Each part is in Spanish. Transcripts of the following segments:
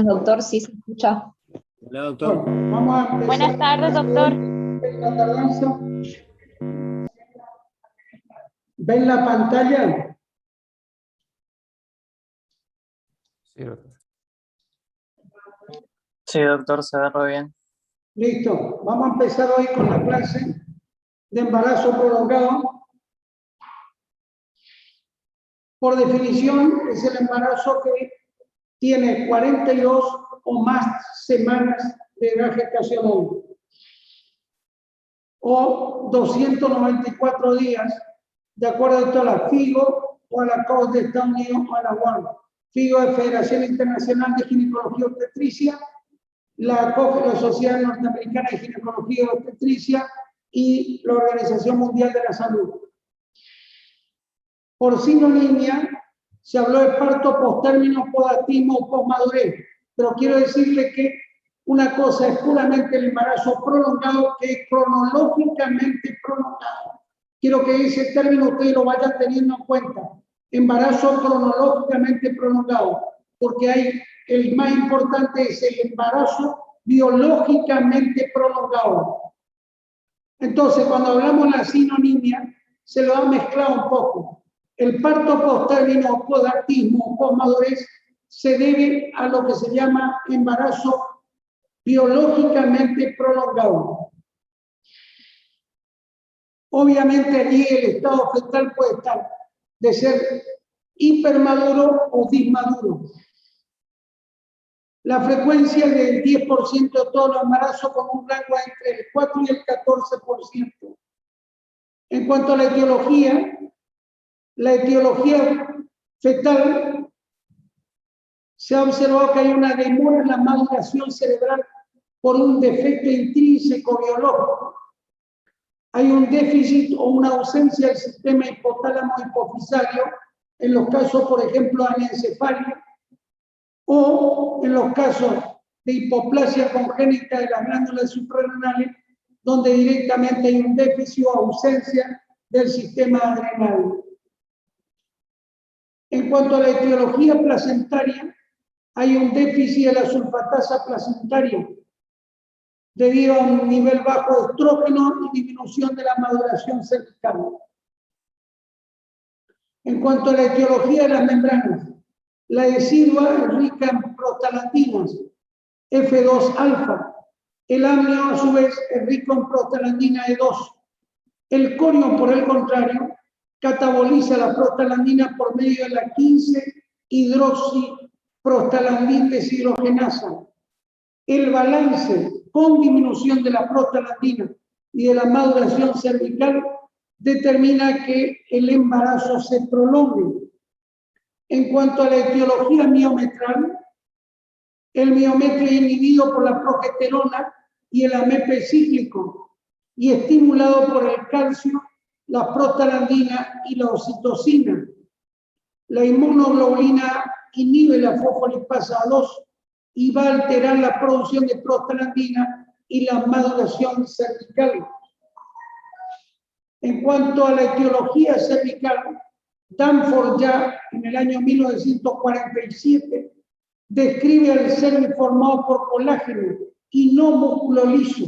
Doctor, sí se escucha. Hola, doctor. Bueno, vamos a empezar. Buenas tardes, doctor. La tardanza. ¿Ven la pantalla? Sí, doctor. Sí, doctor, se ve re bien. Listo. Vamos a empezar hoy con la clase de embarazo prolongado. Por definición, es el embarazo que tiene 42 o más semanas de edad gestacional o 294 días, de acuerdo a la FIGO o a la COS de Estados Unidos o a la WAN. FIGO es Federación Internacional de Ginecología y Obstetricia, la COG, la Sociedad Norteamericana de Ginecología y Obstetricia, y la Organización Mundial de la Salud. Por sinonimia, se habló de parto posttérmino, podatismo o posmadurez, pero quiero decirle que una cosa es puramente el embarazo prolongado, que es cronológicamente prolongado. Quiero que ese término ustedes lo vayan teniendo en cuenta. Embarazo cronológicamente prolongado, porque hay, el más importante es el embarazo biológicamente prolongado. Entonces, cuando hablamos de la sinonimia, se lo ha mezclado un poco. El parto posttérmino, podatismo, posmadurez, se debe a lo que se llama embarazo biológicamente prolongado. Obviamente allí el estado fetal puede estar de ser hipermaduro o dismaduro. La frecuencia es del 10% de todos los embarazos, con un rango entre el 4 y el 14%. En cuanto a la etiología fetal, se ha observado que hay una demora en la maduración cerebral por un defecto intrínseco biológico. Hay un déficit o una ausencia del sistema hipotálamo hipofisario en los casos, por ejemplo, de anencefalia, o en los casos de hipoplasia congénita de las glándulas suprarrenales, donde directamente hay un déficit o ausencia del sistema adrenal. En cuanto a la etiología placentaria, hay un déficit de la sulfatasa placentaria debido a un nivel bajo de estrógeno y disminución de la maduración cervical. En cuanto a la etiología de las membranas, la decidua es rica en prostaglandinas, F2-alfa. El amnio, a su vez, es rico en prostaglandina E2. El corión, por el contrario, cataboliza la prostaglandina por medio de la 15-hidroxiprostaglandina deshidrogenasa. El balance con disminución de la prostaglandina y de la maduración cervical determina que el embarazo se prolongue. En cuanto a la etiología miometral, el miometrio es inhibido por la progesterona y el AMP cíclico y estimulado por el calcio, la prostaglandina y la oxitocina. La inmunoglobulina inhibe la fosfolipasa 2 y va a alterar la producción de prostaglandina y la maduración cervical. En cuanto a la etiología cervical, Danforth ya en el año 1947 describe al cervix formado por colágeno y no músculo liso.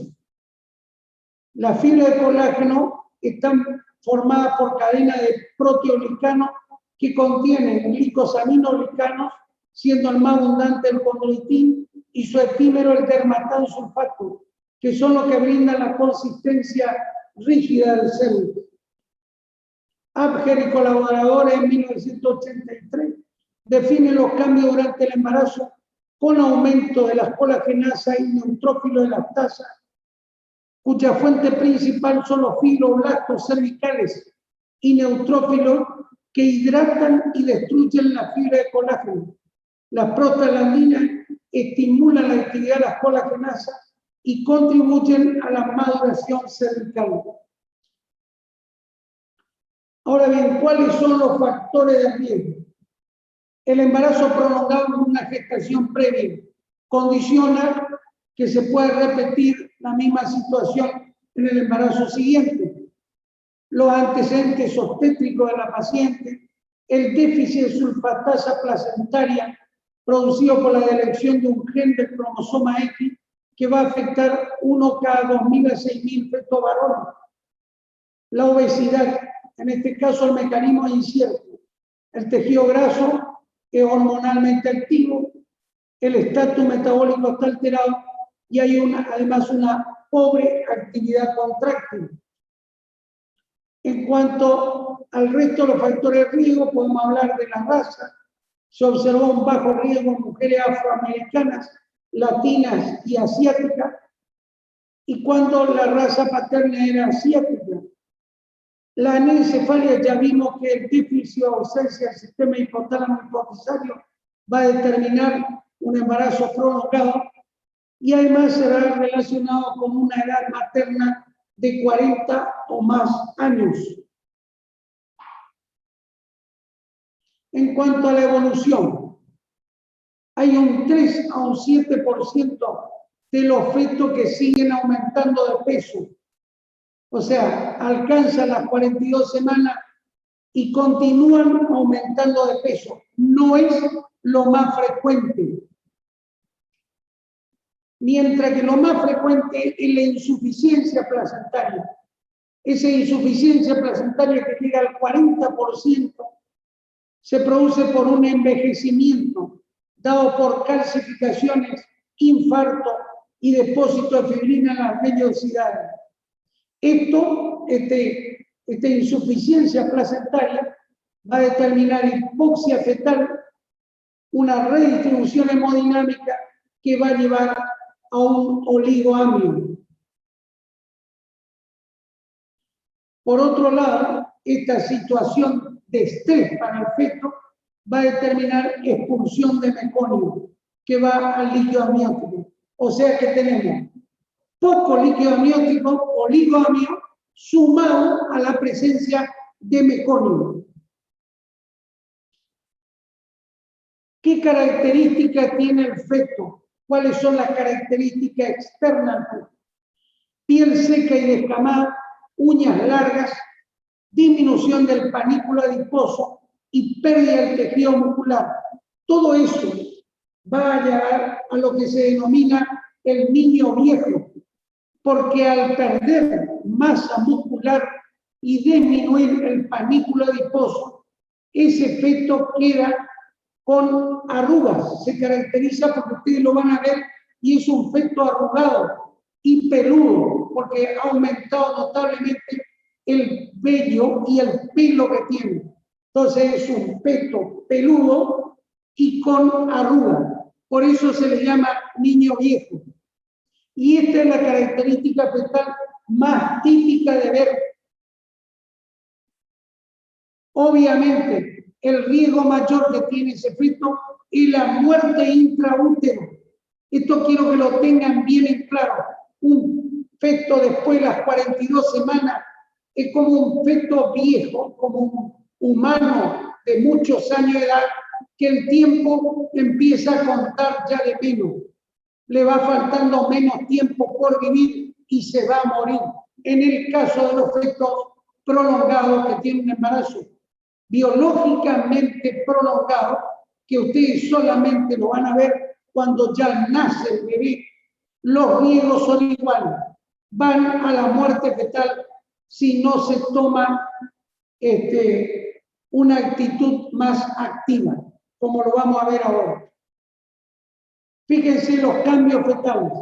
Las fibras de colágeno están formadas por cadenas de proteoglicanos que contienen glicosaminoglicanos, siendo el más abundante el condroitín y su efímero el dermatansulfato, que son los que brindan la consistencia rígida del cervix. Abger y colaboradores en 1983 definen los cambios durante el embarazo con aumento de las colagenasas y neutrófilos de lactasa, cuya fuente principal son los fibroblastos cervicales y neutrófilos que hidratan y destruyen la fibra de colágeno. Las prostaglandinas estimulan la actividad de las colagenasas y contribuyen a la maduración cervical. Ahora bien, ¿cuáles son los factores de riesgo? El embarazo prolongado en una gestación previa condiciona que se pueda repetir la misma situación en el embarazo siguiente. Los antecedentes obstétricos de la paciente, el déficit de sulfatasa placentaria producido por la deleción de un gen del cromosoma X que va a afectar 1 cada 2.000 a 6.000 fetos varones. La obesidad, en este caso el mecanismo es incierto. El tejido graso es hormonalmente activo, el estatus metabólico está alterado y hay además una pobre actividad contráctil. En cuanto al resto de los factores de riesgo, podemos hablar de la raza. Se observó un bajo riesgo en mujeres afroamericanas, latinas y asiáticas. Y cuando la raza paterna era asiática, la anencefalia ya vimos que el déficit o ausencia del sistema hipotálamo hipofisario va a determinar un embarazo prolongado y además será relacionado con una edad materna de 40 o más años. En cuanto a la evolución, hay un 3 a un 7% de los fetos que siguen aumentando de peso. O sea, alcanzan las 42 semanas y continúan aumentando de peso. No es lo más frecuente. Mientras que lo más frecuente es la insuficiencia placentaria. Esa insuficiencia placentaria que llega al 40% se produce por un envejecimiento dado por calcificaciones, infarto y depósito de fibrina en las vellosidades. Esta insuficiencia placentaria va a determinar hipoxia fetal, una redistribución hemodinámica que va a llevar a un oligoamio. Por otro lado, esta situación de estrés para el feto va a determinar expulsión de meconio, que va al líquido amniótico. O sea que tenemos poco líquido amniótico, oligoamio, sumado a la presencia de meconio. ¿Qué características tiene el feto? ¿Cuáles son las características externas? Piel seca y descamada, uñas largas, disminución del panículo adiposo y pérdida del tejido muscular. Todo eso va a llevar a lo que se denomina el niño viejo, porque al perder masa muscular y disminuir el panículo adiposo, ese feto queda con arrugas. Se caracteriza porque ustedes lo van a ver y es un feto arrugado y peludo, porque ha aumentado notablemente el vello y el pelo que tiene. Entonces es un feto peludo y con arrugas. Por eso se le llama niño viejo. Y esta es la característica fetal más típica de ver. Obviamente, el riesgo mayor que tiene ese feto es la muerte intraútero. Esto quiero que lo tengan bien en claro. Un feto después de las 42 semanas es como un feto viejo, como un humano de muchos años de edad, que el tiempo empieza a contar ya de menos. Le va faltando menos tiempo por vivir y se va a morir. En el caso de los fetos prolongados que tienen un embarazo biológicamente prolongado, que ustedes solamente lo van a ver cuando ya nace el bebé, los riesgos son iguales. Van a la muerte fetal si no se toma una actitud más activa, como lo vamos a ver ahora. Fíjense los cambios fetales.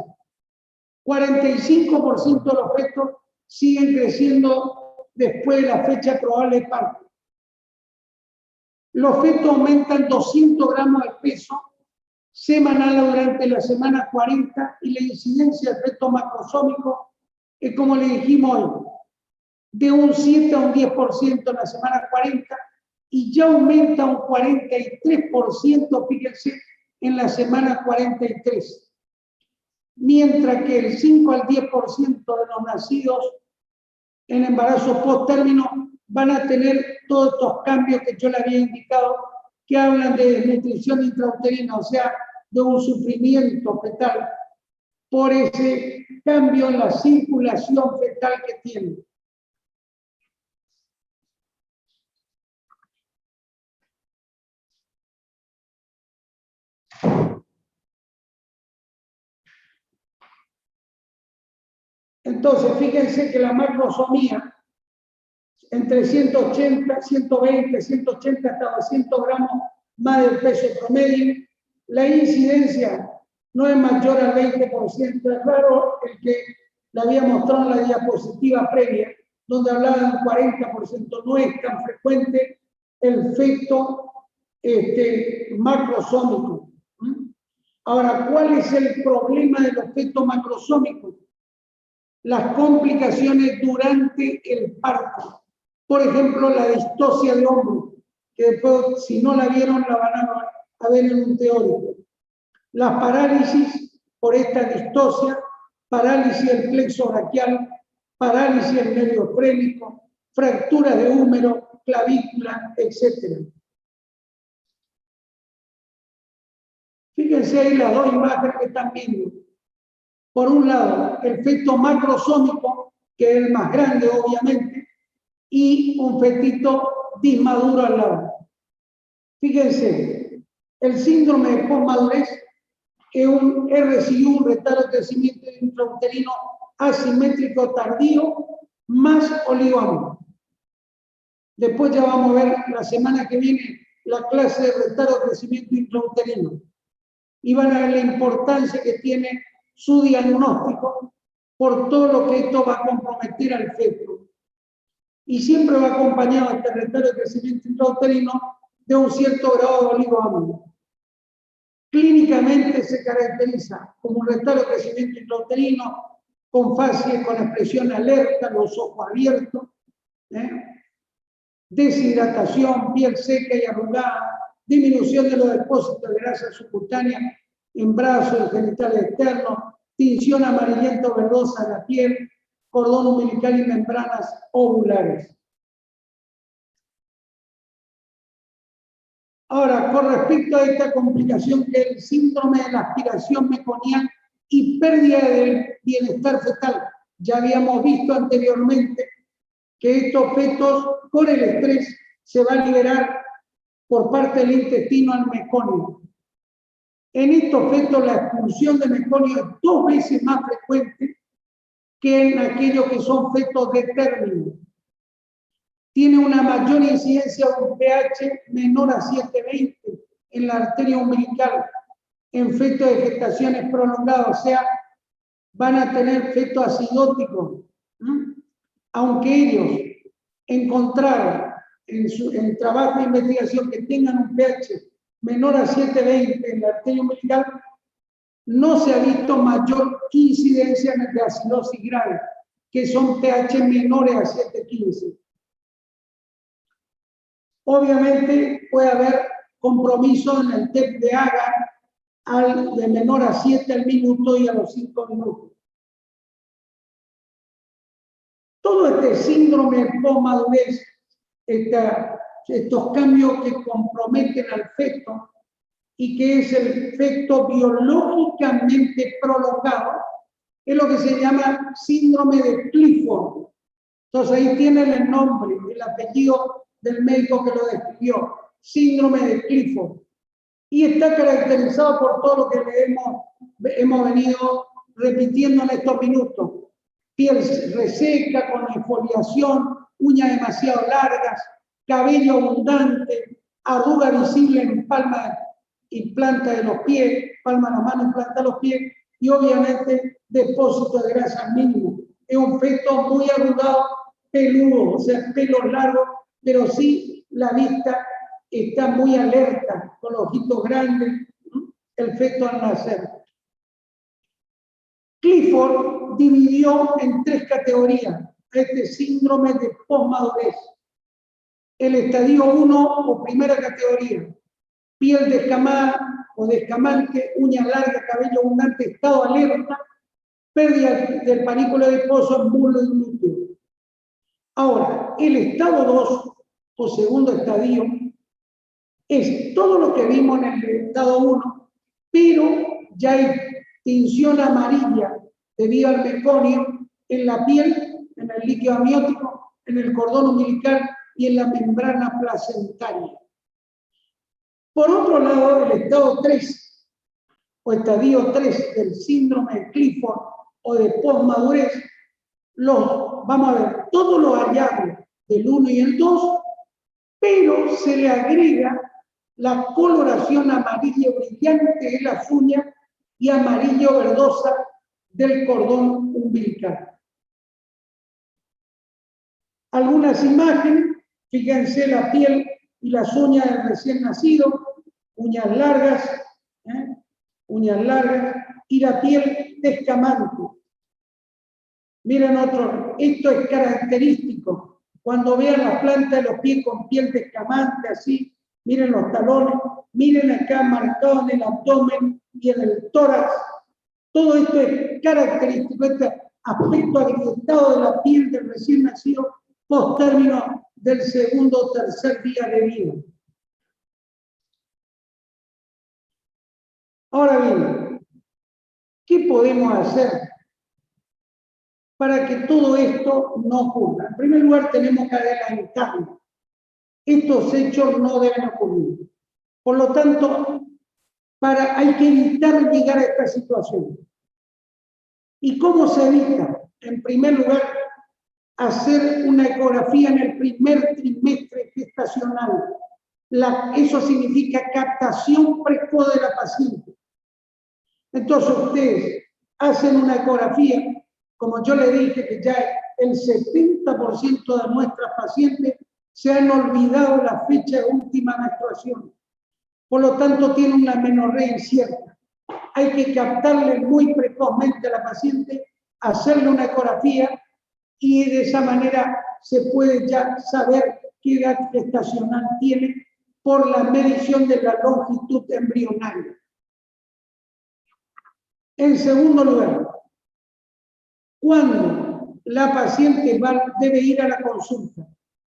45% de los fetos siguen creciendo después de la fecha probable de parto. Los fetos aumentan 200 gramos de peso semanal durante la semana 40 y la incidencia del feto macrosómico es, como le dijimos hoy, de un 7 a un 10% en la semana 40 y ya aumenta un 43%, fíjense, en la semana 43. Mientras que el 5 al 10% de los nacidos en embarazo post-término van a tener todos estos cambios que yo le había indicado, que hablan de desnutrición intrauterina, o sea, de un sufrimiento fetal por ese cambio en la circulación fetal que tiene. Entonces, fíjense que la macrosomía, entre 180, 120, 180 hasta 200 gramos más del peso promedio, la incidencia no es mayor al 20%. Es raro el que la había mostrado en la diapositiva previa, donde hablaba de un 40%. No es tan frecuente el feto macrosómico. Ahora, ¿cuál es el problema de los fetos macrosómicos? Las complicaciones durante el parto. Por ejemplo, la distocia de hombro, que después, si no la vieron, la van a ver en un teórico. La parálisis por esta distocia, parálisis del plexo braquial, parálisis del nervio frénico, fracturas de húmero, clavícula, etc. Fíjense ahí las dos imágenes que están viendo. Por un lado, el feto macrosómico, que es el más grande, obviamente, y un fetito dismaduro al lado. Fíjense, el síndrome de posmadurez es un RCU, un retardo de crecimiento intrauterino asimétrico tardío, más oligómico. Después ya vamos a ver la semana que viene la clase de retardo de crecimiento intrauterino. Y van a ver la importancia que tiene su diagnóstico por todo lo que esto va a comprometer al feto. Y siempre va acompañado este retardo de crecimiento intrauterino de un cierto grado de oligoamina. Clínicamente se caracteriza como un retardo de crecimiento intrauterino con facies, con expresión alerta, los ojos abiertos, deshidratación, piel seca y arrugada, disminución de los depósitos de grasa subcutánea en brazos y genitales externos, tinción amarillenta o verdosa de la piel, cordón umbilical y membranas ovulares. Ahora, con respecto a esta complicación que es el síndrome de la aspiración meconial y pérdida del bienestar fetal, ya habíamos visto anteriormente que estos fetos, con el estrés, se va a liberar por parte del intestino al meconio. En estos fetos la expulsión de meconio es 2 veces más frecuente que en aquellos que son fetos de término. Tiene una mayor incidencia de un pH menor a 7,20 en la arteria umbilical, en fetos de gestaciones prolongadas, o sea, van a tener fetos acidóticos. Aunque ellos encontraron en trabajo de investigación que tengan un pH menor a 7,20 en la arteria umbilical, no se ha visto mayor incidencia de acidosis grave, que son pH menores a 7,15. Obviamente puede haber compromiso en el TEP de agar de menor a 7 al minuto y a los 5 minutos. Todo este síndrome de posmadurez, estos cambios que comprometen al feto y que es el feto biológicamente prolongado, es lo que se llama síndrome de Clifford. Entonces ahí tienen el nombre, el apellido del médico que lo describió, síndrome de Clifford. Y está caracterizado por todo lo que hemos venido repitiendo en estos minutos. Piel reseca, con exfoliación, uñas demasiado largas, cabello abundante, arruga visible en palma y planta de los pies, palma de las manos y planta de los pies, y obviamente depósito de grasa mínimo. Es un feto muy arrugado, peludo, o sea, pelos largos, pero sí la vista está muy alerta, con los ojitos grandes, el feto al nacer. Clifford dividió en 3 categorías este síndrome de posmadurez. El estadio 1 o primera categoría, piel descamada o descamante, uñas largas, cabello abundante, estado alerta, pérdida del panículo adiposo en muslo y glúteo. Ahora, el estado 2 o segundo estadio es todo lo que vimos en el estado 1, pero ya hay tinción amarilla debido al meconio en la piel, en el líquido amniótico, en el cordón umbilical y en la membrana placentaria. Por otro lado, el estado 3 o estadio 3 del síndrome de Clifford o de posmadurez vamos a ver, todos los hallazgos del 1 y el 2, pero se le agrega la coloración amarillo brillante de las uñas y amarillo verdosa del cordón umbilical. Algunas imágenes, fíjense la piel y las uñas del recién nacido, uñas largas, y la piel descamante. Miren otro, esto es característico. Cuando vean la planta de los pies con piel descamante, así, miren los talones, miren acá marcado en el abdomen y en el tórax. Todo esto es característico, este aspecto agrietado de la piel del recién nacido post término del segundo o tercer día de vida. Ahora bien, ¿qué podemos hacer para que todo esto no ocurra? En primer lugar, tenemos que adelantarlo. Estos hechos no deben ocurrir. Por lo tanto, hay que evitar llegar a esta situación. ¿Y cómo se evita? En primer lugar, hacer una ecografía en el primer trimestre gestacional. Eso significa captación precoz de la paciente. Entonces ustedes hacen una ecografía, como yo le dije que ya el 70% de nuestras pacientes se han olvidado la fecha de última menstruación. Por lo tanto, tiene una menorrea incierta. Hay que captarle muy precozmente a la paciente, hacerle una ecografía y de esa manera se puede ya saber qué edad gestacional tiene por la medición de la longitud embrionaria. En segundo lugar, cuando la paciente debe ir a la consulta,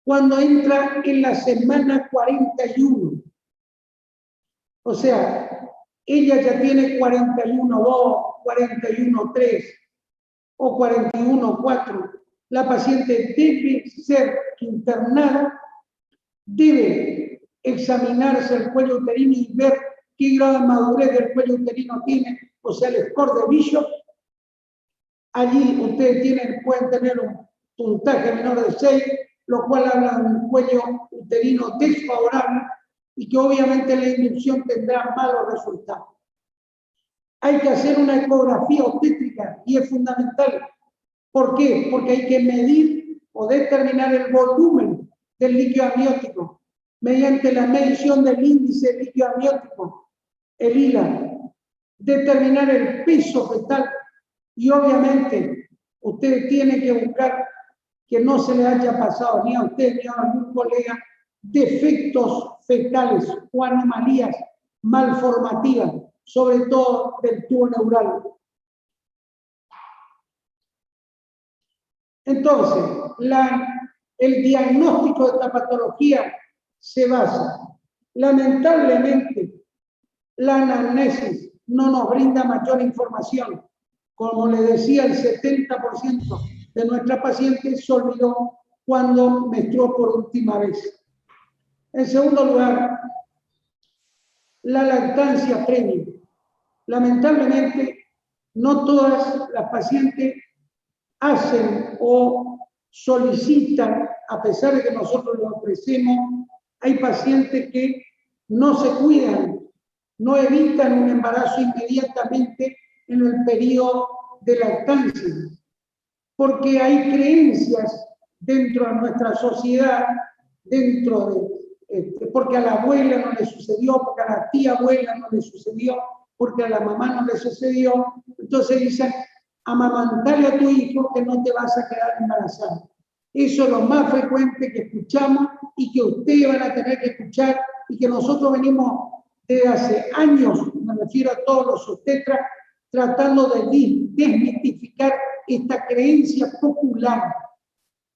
cuando entra en la semana 41, o sea, ella ya tiene 41.2, 41.3 o 41.4, la paciente debe ser internada, debe examinarse el cuello uterino y ver qué grado de madurez del cuello uterino tiene, o sea, el score de Bishop. Allí ustedes pueden tener un puntaje menor de 6, lo cual habla de un cuello uterino desfavorable y que obviamente la inducción tendrá malos resultados. Hay que hacer una ecografía obstétrica y es fundamental. ¿Por qué? Porque hay que medir o determinar el volumen del líquido amniótico mediante la medición del índice de líquido amniótico, el ILA, determinar el peso fetal y obviamente usted tiene que buscar que no se le haya pasado ni a usted ni a algún colega defectos fetales o anomalías malformativas, sobre todo del tubo neural. Entonces, el diagnóstico de esta patología se basa, lamentablemente, la anamnesis no nos brinda mayor información. Como le decía, el 70% de nuestras pacientes se olvidó cuando menstruó por última vez. En segundo lugar, la lactancia previa. Lamentablemente, no todas las pacientes hacen o solicitan, a pesar de que nosotros lo ofrecemos, hay pacientes que no se cuidan, no evitan un embarazo inmediatamente en el periodo de lactancia, porque hay creencias dentro de nuestra sociedad, porque a la abuela no le sucedió, porque a la tía abuela no le sucedió, porque a la mamá no le sucedió. Entonces dicen, amamantale a tu hijo que no te vas a quedar embarazada. Eso es lo más frecuente que escuchamos y que ustedes van a tener que escuchar y que nosotros venimos desde hace años, me refiero a todos los obstetras, tratando de desmitificar esta creencia popular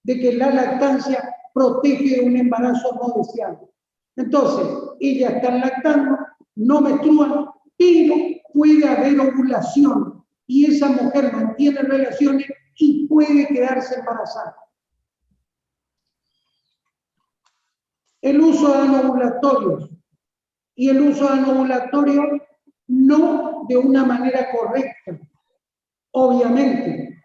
de que la lactancia protege de un embarazo no deseado. Entonces, ellas están lactando, no menstruan, pero puede haber ovulación y esa mujer mantiene relaciones y puede quedarse embarazada. El uso de anovulatorios y el uso de anovulatorios no de una manera correcta, obviamente.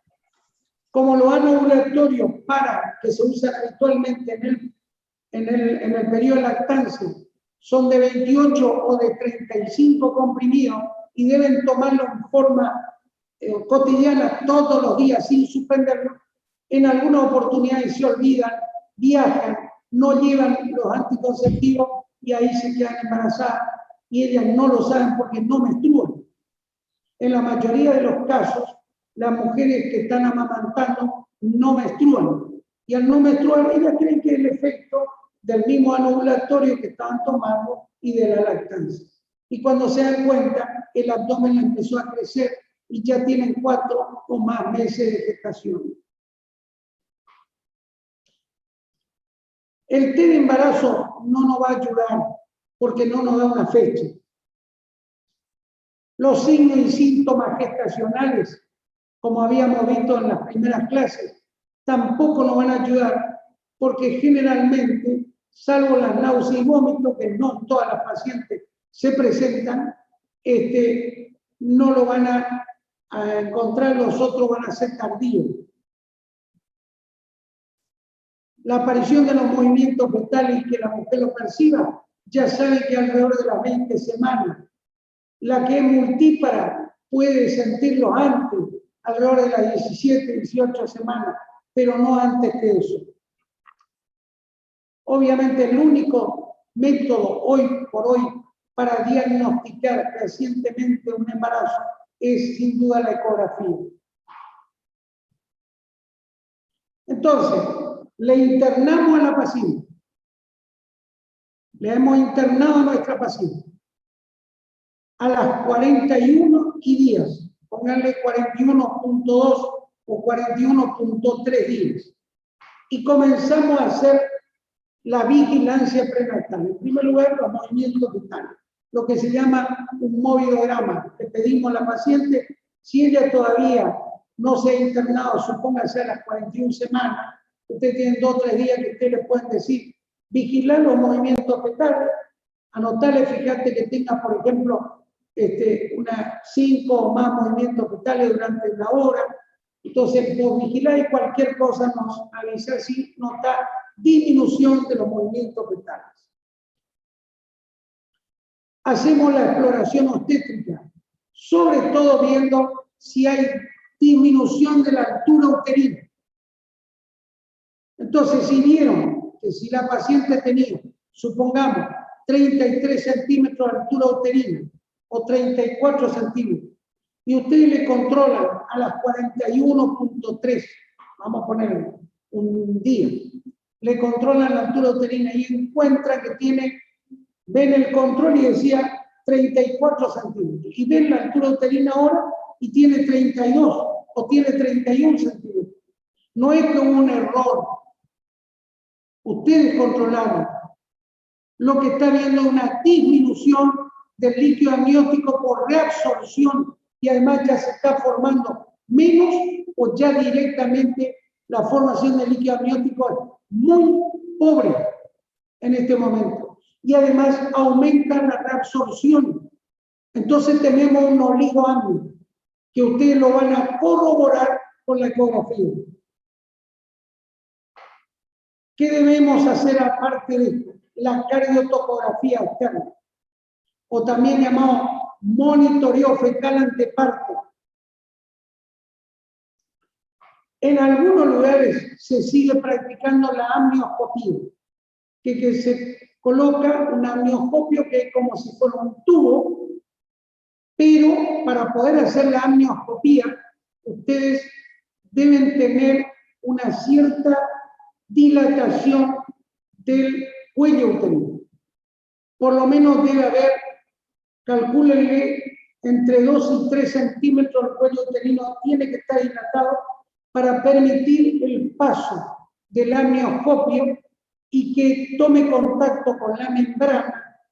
como los anovulatorios para que se usan habitualmente en el periodo de lactancia son de 28 o de 35 comprimidos y deben tomarlo en forma cotidiana todos los días sin suspenderlo, en algunas oportunidades se olvidan, viajan, no llevan los anticonceptivos y ahí se quedan embarazadas y ellas no lo saben porque no menstruan. En la mayoría de los casos, las mujeres que están amamantando no menstruan. Y al no menstruar, ellas creen que es el efecto del mismo anovulatorio que estaban tomando y de la lactancia. Y cuando se dan cuenta, el abdomen empezó a crecer y ya tienen 4 o más meses de gestación. El té de embarazo no nos va a ayudar porque no nos da una fecha. Los signos y síntomas gestacionales, como habíamos visto en las primeras clases, tampoco nos van a ayudar porque generalmente, salvo las náuseas y vómitos, que no en todas las pacientes se presentan, no lo van a encontrar, los otros van a ser tardíos. La aparición de los movimientos fetales y que la mujer lo perciba, ya sabe que alrededor de las 20 semanas. La que es multípara puede sentirlo antes, alrededor de las 17, 18 semanas, pero no antes que eso. Obviamente el único método hoy por hoy para diagnosticar recientemente un embarazo es sin duda la ecografía. Entonces, le internamos a la paciente. Le hemos internado a nuestra paciente. A las 41 días, pónganle 41.2 o 41.3 días. Y comenzamos a hacer la vigilancia prenatal. En primer lugar, los movimientos fetales, lo que se llama un movidograma. Le pedimos a la paciente, si ella todavía no se ha internado, supóngase a las 41 semanas, usted tiene 2 o 3 días que usted le pueden decir, vigilar los movimientos fetales, anotarle, fíjate que tenga, por ejemplo, 5 o más movimientos fetales durante una hora. Entonces, vos vigilás y cualquier cosa nos avisa si nota disminución de los movimientos fetales. Hacemos la exploración obstétrica, sobre todo viendo si hay disminución de la altura uterina. Entonces, si vieron que si la paciente tenía, supongamos, 33 centímetros de altura uterina o 34 centímetros, y ustedes le controlan a las 41.3, vamos a poner un día, le controlan la altura uterina y encuentran que tiene, ven el control y decía 34 centímetros, y ven la altura uterina ahora y tiene 32 o tiene 31 centímetros. No es que hubo un error, ustedes controlaron. Lo que está viendo es una disminución del líquido amniótico por reabsorción y además ya se está formando menos o ya directamente la formación del líquido amniótico es muy pobre en este momento y además aumenta la reabsorción. Entonces tenemos un oligoamnio que ustedes lo van a corroborar con la ecografía. ¿Qué debemos hacer aparte de esto? La cardiotocografía externa, o también llamado monitoreo fecal anteparto. En algunos lugares se sigue practicando la amnioscopía, que se coloca un amnioscopio que es como si fuera un tubo, pero para poder hacer la amnioscopía, ustedes deben tener una cierta dilatación del cuello uterino. Por lo menos debe haber, calcúlenle, entre 2 y 3 centímetros el cuello uterino tiene que estar dilatado para permitir el paso del amnioscopio y que tome contacto con la membrana,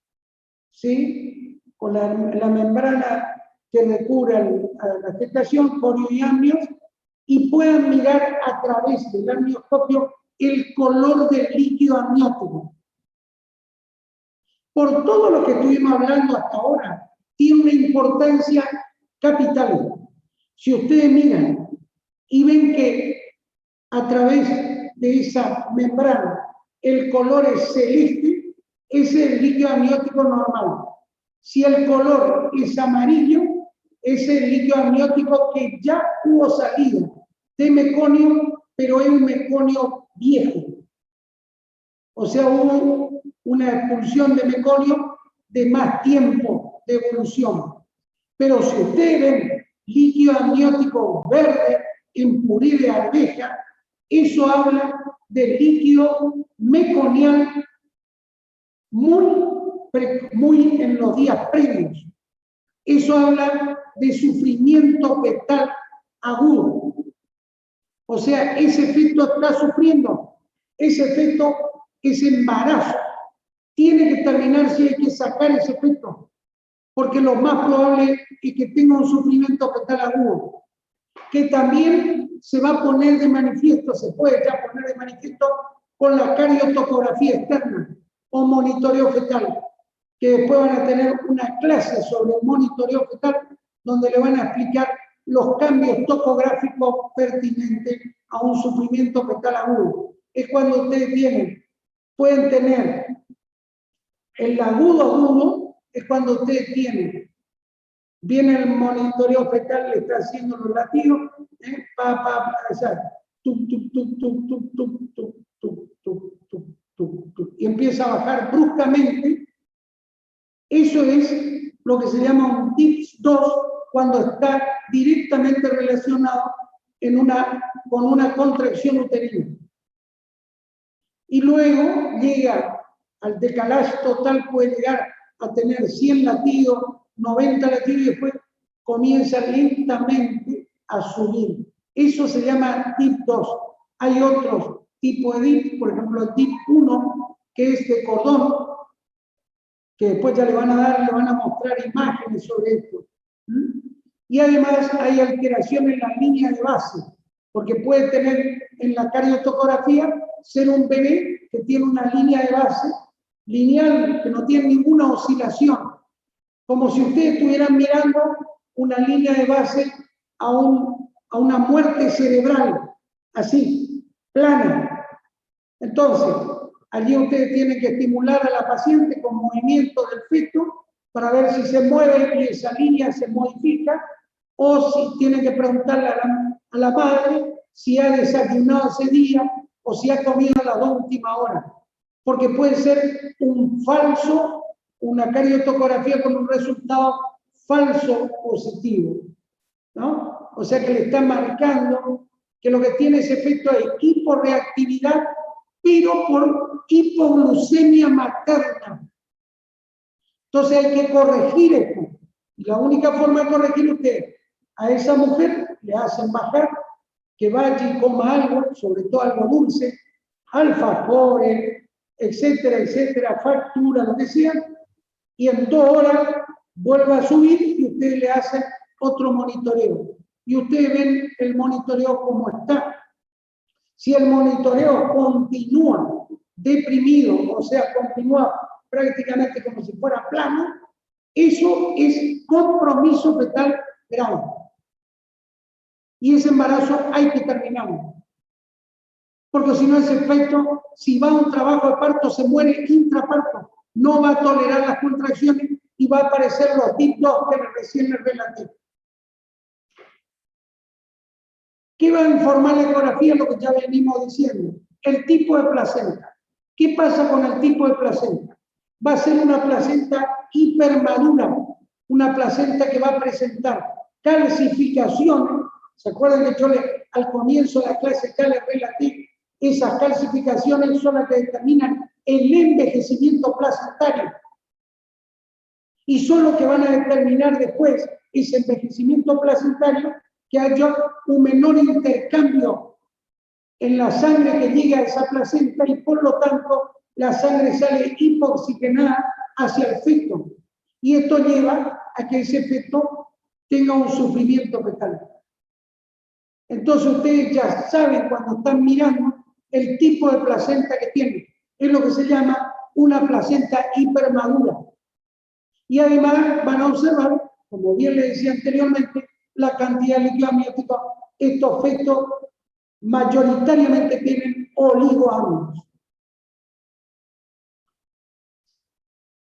¿sí? Con la membrana que recubre a la gestación, corio y amnios, y puedan mirar a través del amnioscopio el color del líquido amniótico. Por todo lo que estuvimos hablando hasta ahora, tiene una importancia capital. Si ustedes miran y ven que a través de esa membrana, el color es celeste, ese es el líquido amniótico normal. Si el color es amarillo, ese es el líquido amniótico que ya hubo salida de meconio, pero es un meconio viejo. O sea, hubo una expulsión de meconio de más tiempo de evolución. Pero si ustedes ven líquido amniótico verde en puré de arveja, eso habla de líquido meconial muy en los días previos. Eso habla de sufrimiento fetal agudo. O sea, ese efecto está sufriendo, ese efecto es embarazo. Tiene que terminar si hay que sacar ese efecto, porque lo más probable es que tenga un sufrimiento fetal agudo, que también se va a poner de manifiesto, se puede ya poner de manifiesto con la cariotopografía externa o monitoreo fetal, que después van a tener una clase sobre el monitoreo fetal, donde le van a explicar los cambios topográficos pertinentes a un sufrimiento fetal agudo. Es cuando ustedes pueden tener el agudo, es cuando ustedes viene el monitoreo fetal, le está haciendo los latidos, y empieza a bajar bruscamente. Eso es lo que se llama un TIPS 2, cuando está directamente relacionado con una contracción uterina. Y luego llega al decalaje total, puede llegar a tener 100 latidos, 90 latidos, y después comienza lentamente a subir. Eso se llama TIP 2. Hay otros tipos de DIP, por ejemplo el TIP 1, que es de cordón, que después ya le van a mostrar imágenes sobre esto. Y además hay alteración en la línea de base, porque puede tener en la cariotopografía ser un bebé que tiene una línea de base lineal, que no tiene ninguna oscilación, como si ustedes estuvieran mirando una línea de base a una muerte cerebral, así, plana. Entonces, allí ustedes tienen que estimular a la paciente con movimiento del feto para ver si se mueve y esa línea se modifica, o si tienen que preguntarle a la madre si ha desayunado ese día o si ha comido a las 2 últimas horas. Porque puede ser una cariotopografía con un resultado falso positivo, ¿no? O sea que le está marcando que lo que tiene ese efecto es hiporreactividad, pero por hipoglucemia materna. Entonces hay que corregir esto. Y la única forma de corregir usted a esa mujer, le hacen bajar, que vaya y coma algo, sobre todo algo dulce, alfajores, etcétera, etcétera, factura, lo que sea, y en 2 horas vuelve a subir y ustedes le hacen otro monitoreo. Y ustedes ven el monitoreo como está. Si el monitoreo continúa deprimido, o sea, continúa prácticamente como si fuera plano, eso es compromiso fetal grave. Y ese embarazo hay que terminarlo. Porque si no, ese efecto, si va a un trabajo de parto, se muere intraparto, no va a tolerar las contracciones y va a aparecer los TIP 2 que recién les relaté. ¿Qué va a informar la ecografía? Lo que ya venimos diciendo, el tipo de placenta. ¿Qué pasa con el tipo de placenta? Va a ser una placenta hipermadura, una placenta que va a presentar calcificaciones. ¿Se acuerdan que yo al comienzo de la clase ya les relaté? Esas calcificaciones son las que determinan el envejecimiento placentario. Y son los que van a determinar después ese envejecimiento placentario, que haya un menor intercambio en la sangre que llega a esa placenta y por lo tanto la sangre sale hipoxigenada hacia el feto. Y esto lleva a que ese feto tenga un sufrimiento fetal. Entonces ustedes ya saben cuando están mirando el tipo de placenta que tiene. Es lo que se llama una placenta hipermadura. Y además van a observar, como bien les decía anteriormente, la cantidad de líquido amniótico. Estos fetos mayoritariamente tienen oligoámidos.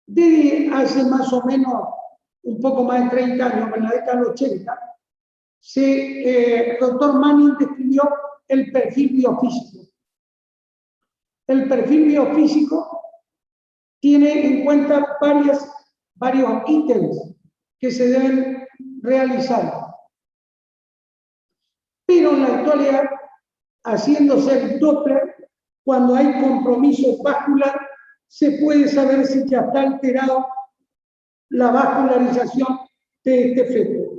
Desde hace más o menos un poco más de 30 años, en la década del 80, el doctor Manning describió el perfil biofísico. El perfil biofísico tiene en cuenta varios ítems que se deben realizar. Pero en la actualidad, haciéndose el Doppler, cuando hay compromiso vascular, se puede saber si ya está alterado la vascularización de este feto.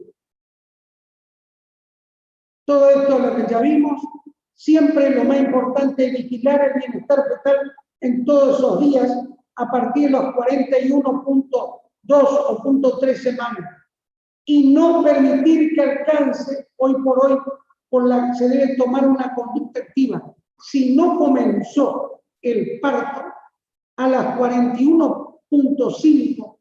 Todo esto es lo que ya vimos. Siempre lo más importante es vigilar el bienestar fetal en todos esos días a partir de los 41.2 o 0.3 semanas. Y no permitir que alcance, hoy por hoy, se debe tomar una conducta activa. Si no comenzó el parto, a las 41.5,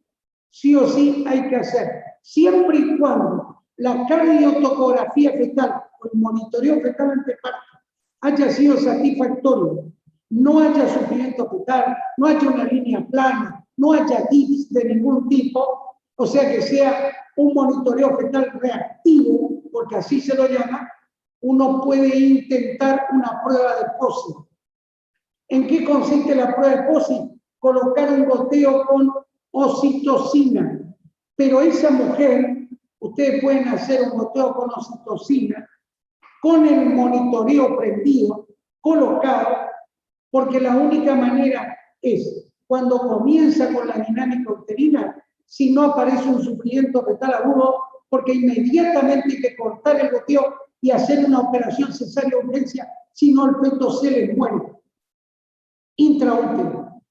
sí o sí hay que hacer. Siempre y cuando la cardiotocografía fetal o el monitoreo fetal ante parto haya sido satisfactorio, no haya sufrimiento fetal, no haya una línea plana, no haya tics de ningún tipo, o sea que sea un monitoreo fetal reactivo, porque así se lo llama, uno puede intentar una prueba de POSI. ¿En qué consiste la prueba de POSI? Colocar un goteo con oxitocina. Pero esa mujer, ustedes pueden hacer un goteo con oxitocina, con el monitoreo prendido, colocado, porque la única manera es cuando comienza con la dinámica uterina, si no aparece un sufrimiento fetal agudo, porque inmediatamente hay que cortar el goteo y hacer una operación cesárea de urgencia, si no el feto se le muere intraútero.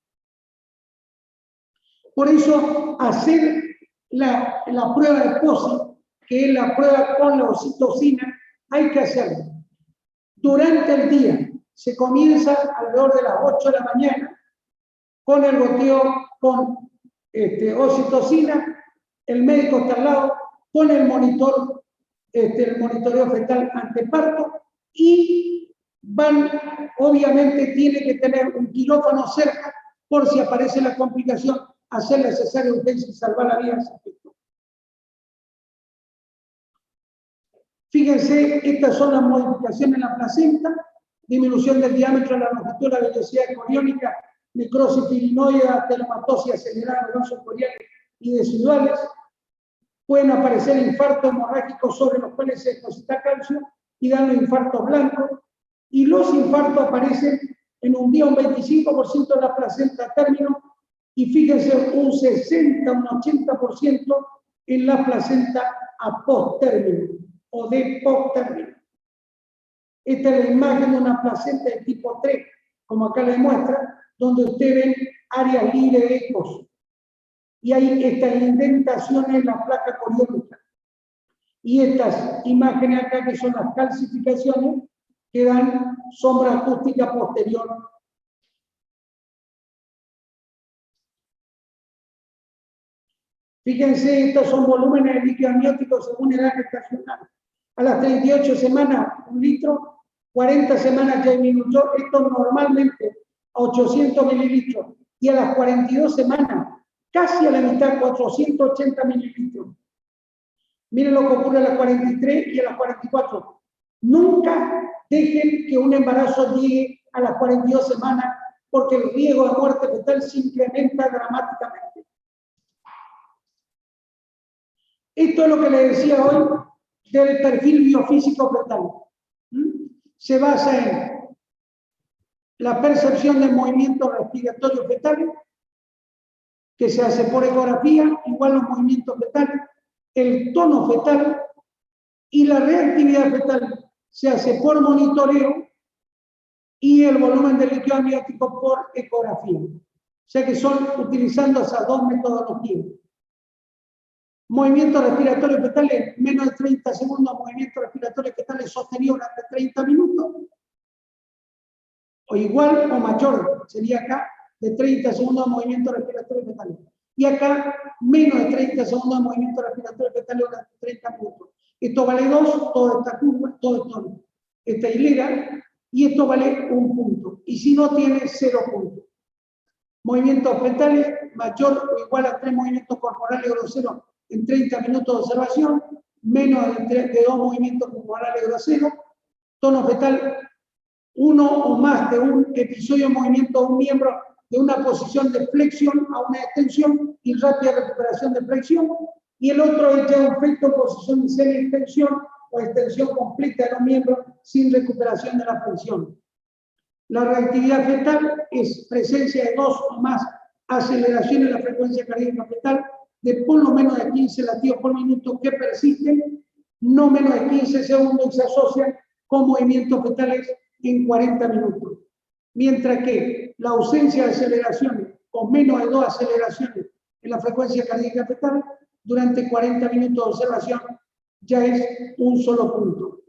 Por eso, hacer la prueba de POSI, que es la prueba con la oxitocina, hay que hacerlo. Durante el día, se comienza alrededor de las 8 de la mañana, con el goteo con oxitocina, el médico está al lado, con el monitor, el monitoreo fetal anteparto, y obviamente tiene que tener un quirófano cerca por si aparece la complicación, hacer la cesárea de urgencia y salvar la vida de ese feto. Fíjense, estas son las modificaciones en la placenta, disminución del diámetro de la longitud de la vellosidad coriónica, necrosis pirinoidea, telomatosis acelerada, los vasos coriales y residuales. Pueden aparecer infartos hemorrágicos sobre los cuales se deposita calcio y dan los infartos blancos. Y los infartos aparecen en un día un 25% de la placenta a término y fíjense un 60, un 80% en la placenta a post-término o de post-término. Esta es la imagen de una placenta de tipo 3, como acá le muestra, donde ustedes ven áreas libres de ecos. Y hay estas indentaciones en la placa coriónica. Y estas imágenes acá, que son las calcificaciones, que dan sombra acústica posterior. Fíjense, estos son volúmenes de líquido amniótico según edad gestacional. A las 38 semanas, 1 litro, 40 semanas ya disminuyó, esto normalmente a 800 mililitros, y a las 42 semanas, casi a la mitad, 480 mililitros. Miren lo que ocurre a las 43 y a las 44. Nunca dejen que un embarazo llegue a las 42 semanas, porque el riesgo de muerte fetal se incrementa dramáticamente. Esto es lo que les decía hoy del perfil biofísico fetal. Se basa en la percepción del movimiento respiratorio fetal, que se hace por ecografía, igual los movimientos fetales, el tono fetal y la reactividad fetal se hace por monitoreo y el volumen de líquido amniótico por ecografía. O sea que son utilizando esas dos metodologías. Movimientos respiratorios fetales, menos de 30 segundos, movimientos respiratorios fetales sostenidos durante 30 minutos, o igual o mayor, sería acá, de 30 segundos de movimientos respiratorios fetales. Y acá, menos de 30 segundos de movimientos respiratorios fetales durante 30 minutos. Esto vale 2, toda esta curva, todo esto no. esta hilera, y esto vale 1 punto. Y si no, tiene 0 puntos. Movimientos fetales mayor o igual a 3 movimientos corporales groseros en 30 minutos de observación, menos de 2 movimientos corporales groseros. Tono fetal, 1 o más de un episodio de movimiento de un miembro de una posición de flexión a una extensión y rápida recuperación de flexión. Y el otro es ya un efecto en posición de semi-extensión o extensión completa de los miembros sin recuperación de la flexión. La reactividad fetal es presencia de 2 o más aceleraciones en la frecuencia cardíaca fetal de por lo menos de 15 latidos por minuto que persisten, no menos de 15 segundos y se asocian con movimientos fetales en 40 minutos. Mientras que la ausencia de aceleraciones o menos de 2 aceleraciones en la frecuencia cardíaca fetal durante 40 minutos de observación ya es un solo punto.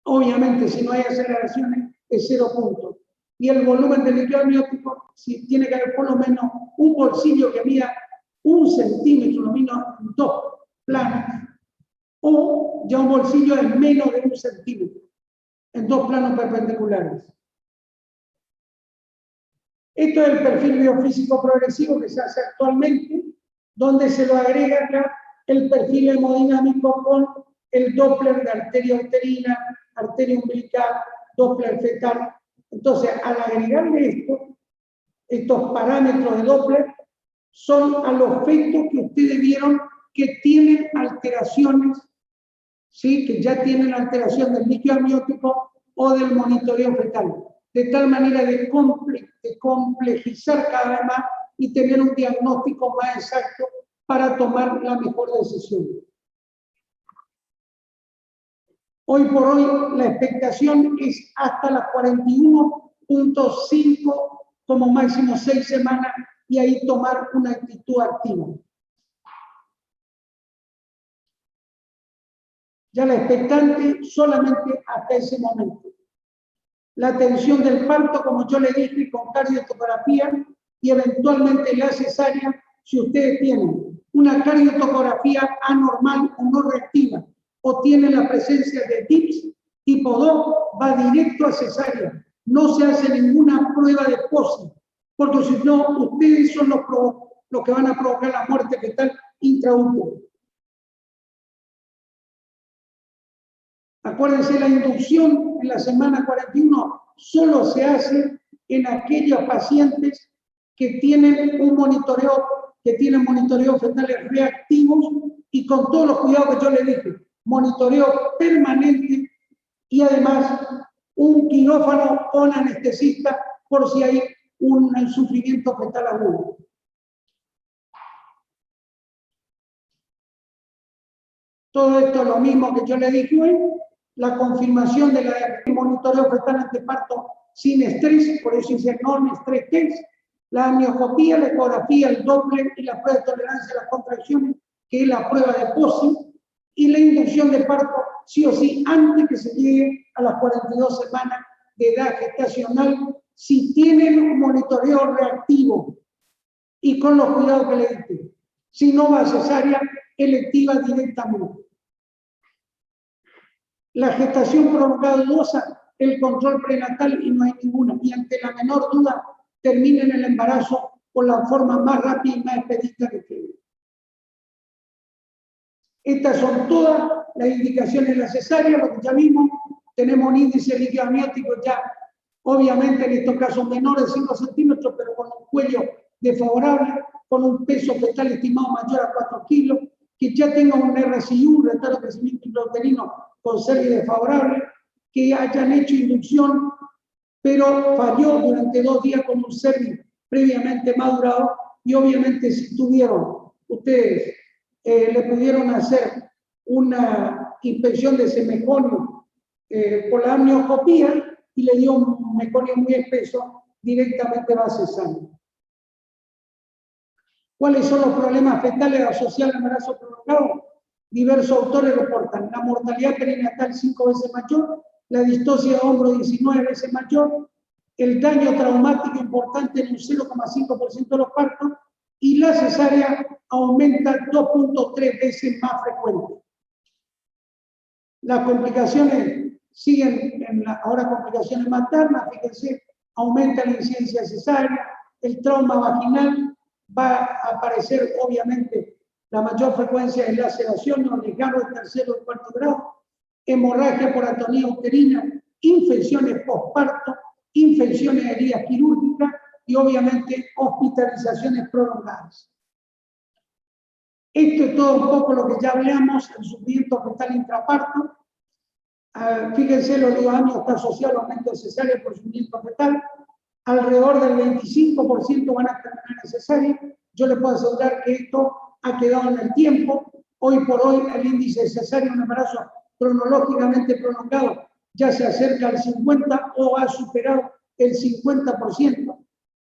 Obviamente, si no hay aceleraciones, es 0 puntos. Y el volumen del líquido amniótico, si tiene que haber por lo menos un bolsillo que mida 1 centímetro, lo menos en 2 planos, o ya un bolsillo de menos de 1 centímetro, en 2 planos perpendiculares. Esto es el perfil biofísico progresivo que se hace actualmente, donde se lo agrega acá el perfil hemodinámico con el Doppler de arteria uterina, arteria umbilical, Doppler fetal. Entonces, al agregarle esto, estos parámetros de Doppler son a los fetos que ustedes vieron que tienen alteraciones, ¿sí? Que ya tienen alteración del líquido amniótico o del monitoreo fetal, de tal manera de complejizar cada vez más y tener un diagnóstico más exacto para tomar la mejor decisión. Hoy por hoy la expectación es hasta las 41.5, como máximo 6 semanas, y ahí tomar una actitud activa. Ya la expectante solamente hasta ese momento. La atención del parto, como yo le dije, con cardiotocografía y eventualmente la cesárea, si ustedes tienen una cardiotocografía anormal o no reactiva, o tienen la presencia de TIPS tipo 2, va directo a cesárea. No se hace ninguna prueba de POSI, porque si no, ustedes son los que van a provocar la muerte fetal intraútero. Acuérdense, la inducción en la semana 41 solo se hace en aquellos pacientes que tienen un monitoreo, fetales reactivos y con todos los cuidados que yo les dije, monitoreo permanente y además un quirófano con anestesista por si hay un sufrimiento fetal agudo. Todo esto es lo mismo que yo le dije hoy. La confirmación del monitoreo fetal anteparto sin estrés, por eso dice non-stress test, la amnioscopía, la ecografía, el Doppler y la prueba de tolerancia a las contracciones, que es la prueba de POSI, y la inducción de parto, sí o sí, antes que se llegue a las 42 semanas de edad gestacional, si tienen un monitoreo reactivo y con los cuidados que le dije. Si no va a cesárea, electiva directamente. La gestación prolongada dudosa, el control prenatal y no hay ninguna. Y ante la menor duda, terminen el embarazo por la forma más rápida y más expedita que tienen. Estas son todas las indicaciones de la cesárea, lo que ya vimos. Tenemos un índice líquido amniótico ya, obviamente en estos casos menores de 5 centímetros, pero con un cuello desfavorable, con un peso fetal estimado mayor a 4 kilos, que ya tenga un RCI, un retardo de crecimiento intrauterino con serie desfavorable, que hayan hecho inducción, pero falló durante 2 días con un cervix previamente madurado, y obviamente si tuvieron, ustedes le pudieron hacer una inspección de ese meconio por la amnioscopía y le dio un meconio muy espeso, directamente va a cesárea. ¿Cuáles son los problemas fetales asociados al embarazo prolongado? Diversos autores reportan la mortalidad perinatal 5 veces mayor, la distosia de hombro 19 veces mayor, el daño traumático importante en un 0,5% de los partos y la cesárea aumenta 2.3 veces más frecuente. Las complicaciones siguen ahora complicaciones maternas, fíjense, aumenta la incidencia cesárea, el trauma vaginal, va a aparecer obviamente la mayor frecuencia de laceración, o desgarro de tercero o cuarto grado, hemorragia por atonía uterina, infecciones postparto, infecciones de heridas quirúrgicas y obviamente hospitalizaciones prolongadas. Esto es todo un poco lo que ya hablamos, el sufrimiento fetal intraparto. Fíjense, el oligoamio está asociado al aumento de cesárea por sufrimiento fetal. Alrededor del 25% van a terminar en cesárea. Yo les puedo asegurar que esto ha quedado en el tiempo. Hoy por hoy el índice de cesárea en un embarazo cronológicamente prolongado ya se acerca al 50% o ha superado el 50%.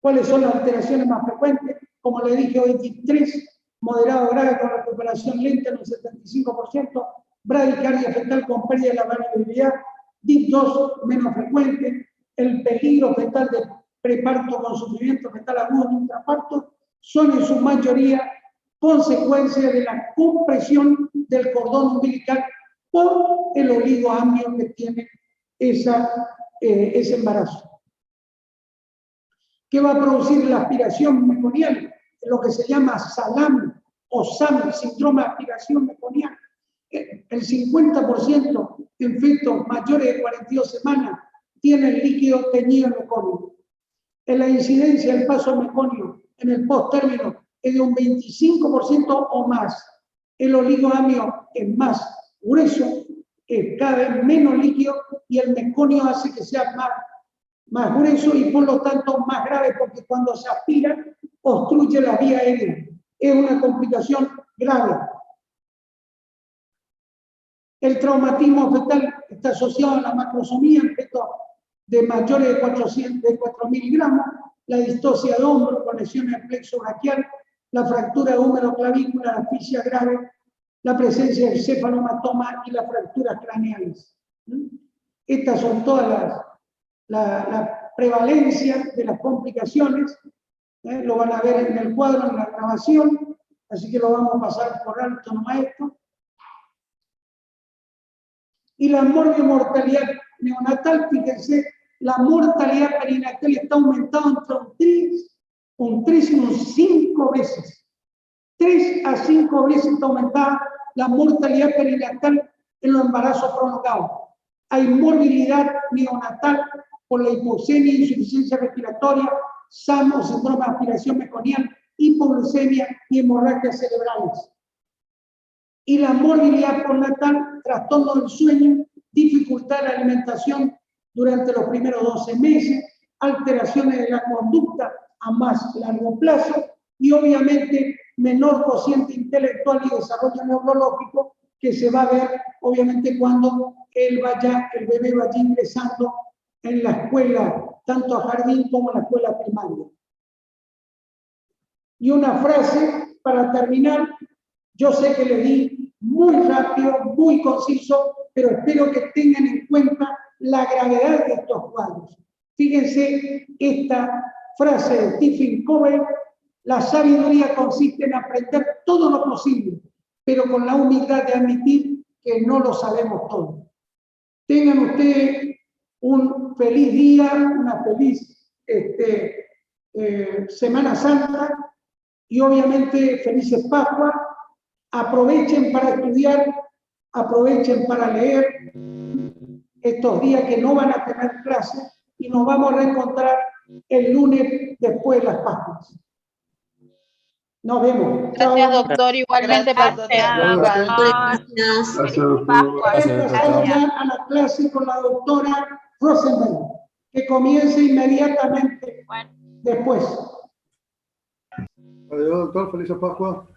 ¿Cuáles son las alteraciones más frecuentes? Como le dije, hoy DIP3, moderado grave con recuperación lenta en el 75%, bradicardia fetal con pérdida de la variabilidad, DIP2 menos frecuente, el peligro fetal de preparto con sufrimiento fetal agudo en intraparto, son en su mayoría consecuencia de la compresión del cordón umbilical por el oligoamio que tiene ese embarazo. ¿Qué va a producir la aspiración meconial? Lo que se llama SALAM o SAM, síndrome de aspiración meconial. El 50% en fetos mayores de 42 semanas tienen líquido teñido meconio. En la incidencia del paso meconio en el posttérmino es de un 25% o más. El oligoamio es más grueso, es cada vez menos líquido y el meconio hace que sea más grueso y por lo tanto más grave, porque cuando se aspira obstruye la vía aérea. Es una complicación grave. El traumatismo fetal está asociado a la macrosomía en fetos de mayores de 4.000 gramos, la distosia de hombro con lesiones del plexo braquial, la fractura de húmero clavícula, la asfixia grave, la presencia del cefalomatoma y las fracturas craneales. Estas son todas la prevalencia de las complicaciones. Lo van a ver en el cuadro, en la grabación, así que lo vamos a pasar por alto nomás esto. Y la mortalidad neonatal, fíjense, la mortalidad perinatal está aumentando entre un 3 y un 5 veces. 3 a 5 veces está aumentada la mortalidad perinatal en los embarazos prolongados. Hay morbilidad neonatal por la hipoxemia, insuficiencia respiratoria, SAM o síndrome de aspiración meconial, hipoglucemia y hemorragias cerebrales. Y la morbilidad postnatal, trastorno del sueño, dificultad de la alimentación durante los primeros 12 meses, alteraciones de la conducta a más largo plazo y obviamente menor cociente intelectual y desarrollo neurológico que se va a ver obviamente cuando el bebé vaya ingresando en la escuela, tanto a jardín como a la escuela primaria. Y una frase para terminar. Yo sé que le di muy rápido, muy conciso, pero espero que tengan en cuenta la gravedad de estos cuadros. Fíjense esta frase de Stephen Covey: la sabiduría consiste en aprender todo lo posible, pero con la humildad de admitir que no lo sabemos todo. Tengan ustedes un feliz día, una feliz Semana Santa y obviamente felices Pascuas. Aprovechen para estudiar, aprovechen para leer estos días que no van a tener clases y nos vamos a reencontrar el lunes después de las Pascuas. Nos vemos. Gracias, doctor. Igualmente para usted. Gracias. Feliz Pascua. Gracias. Pasamos ya a la clase con la doctora Rosenberg, que comience inmediatamente después. Adiós, doctor. Feliz Pascua.